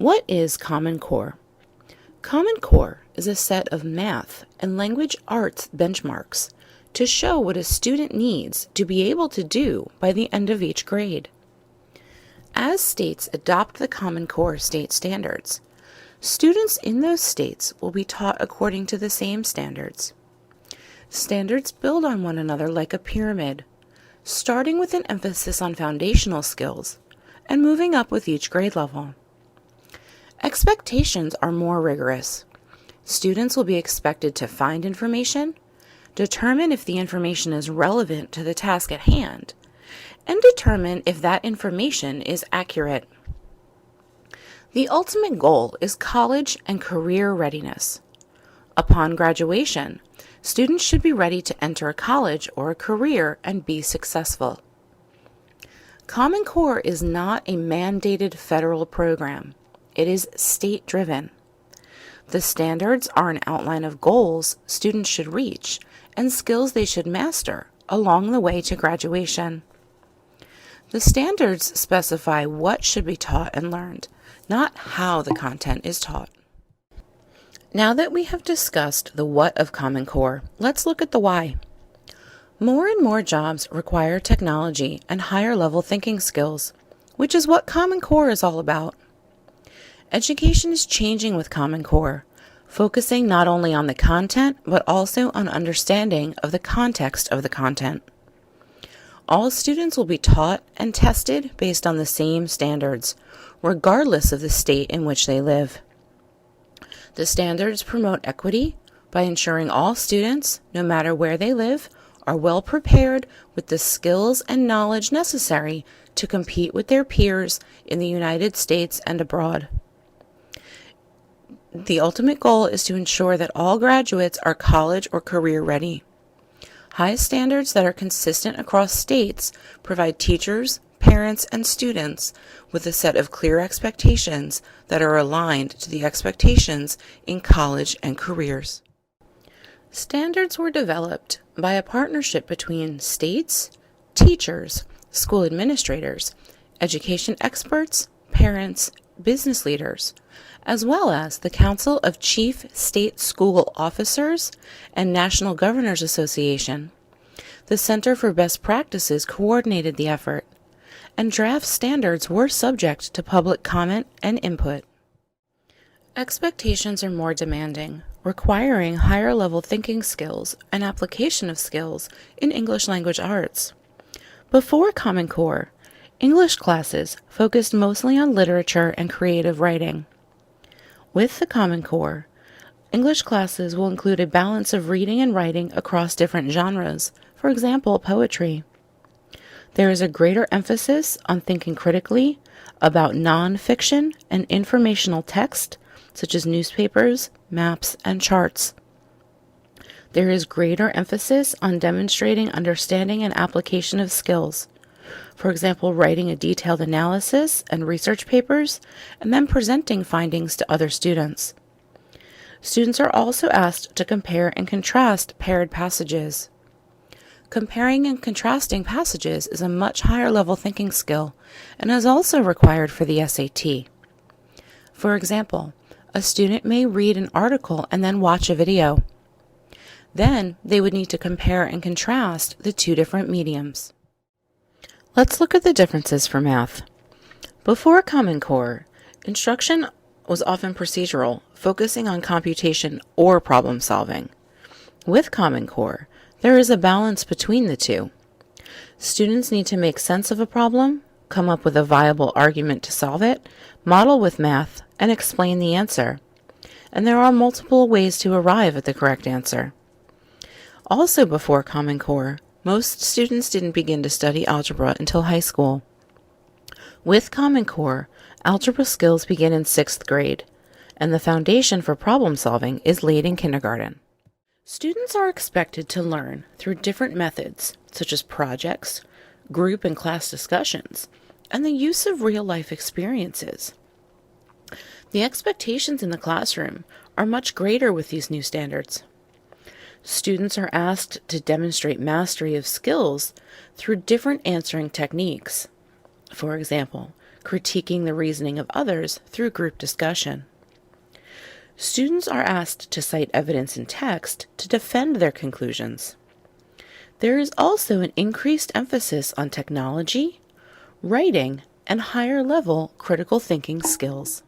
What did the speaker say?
What is Common Core? Common Core is a set of math and language arts benchmarks to show what a student needs to be able to do by the end of each grade. As states adopt the Common Core state standards, students in those states will be taught according to the same standards. Standards build on one another like a pyramid, starting with an emphasis on foundational skills and moving up with each grade level. Expectations are more rigorous. Students will be expected to find information, determine if the information is relevant to the task at hand, and determine if that information is accurate. The ultimate goal is college and career readiness. Upon graduation, students should be ready to enter a college or a career and be successful. Common Core is not a mandated federal program. It is state-driven. The standards are an outline of goals students should reach and skills they should master along the way to graduation. The standards specify what should be taught and learned, not how the content is taught. Now that we have discussed the what of Common Core, let's look at the why. More and more jobs require technology and higher-level thinking skills, which is what Common Core is all about. Education is changing with Common Core, focusing not only on the content, but also on understanding of the context of the content. All students will be taught and tested based on the same standards, regardless of the state in which they live. The standards promote equity by ensuring all students, no matter where they live, are well prepared with the skills and knowledge necessary to compete with their peers in the United States and abroad. The ultimate goal is to ensure that all graduates are college or career ready. High standards that are consistent across states provide teachers, parents, and students with a set of clear expectations that are aligned to the expectations in college and careers. Standards were developed by a partnership between states, teachers, school administrators, education experts, parents, business leaders, as well as the Council of Chief State School Officers and National Governors Association. The Center for Best Practices coordinated the effort, and draft standards were subject to public comment and input. Expectations are more demanding, requiring higher-level thinking skills and application of skills in English language arts. Before Common Core, English classes focused mostly on literature and creative writing. With the Common Core, English classes will include a balance of reading and writing across different genres, for example, poetry. There is a greater emphasis on thinking critically about non-fiction and informational text, such as newspapers, maps, and charts. There is greater emphasis on demonstrating understanding and application of skills. For example, writing a detailed analysis and research papers, and then presenting findings to other students. Students are also asked to compare and contrast paired passages. Comparing and contrasting passages is a much higher level thinking skill and is also required for the SAT. For example, a student may read an article and then watch a video. Then they would need to compare and contrast the two different mediums. Let's look at the differences for math. Before Common Core, instruction was often procedural, focusing on computation or problem solving. With Common Core, there is a balance between the two. Students need to make sense of a problem, come up with a viable argument to solve it, model with math, and explain the answer. And there are multiple ways to arrive at the correct answer. Also before Common Core, most students didn't begin to study algebra until high school. With Common Core, algebra skills begin in 6th grade, and the foundation for problem solving is laid in kindergarten. Students are expected to learn through different methods, such as projects, group and class discussions, and the use of real-life experiences. The expectations in the classroom are much greater with these new standards. Students are asked to demonstrate mastery of skills through different answering techniques. For example, critiquing the reasoning of others through group discussion. Students are asked to cite evidence in text to defend their conclusions. There is also an increased emphasis on technology, writing, and higher-level critical thinking skills.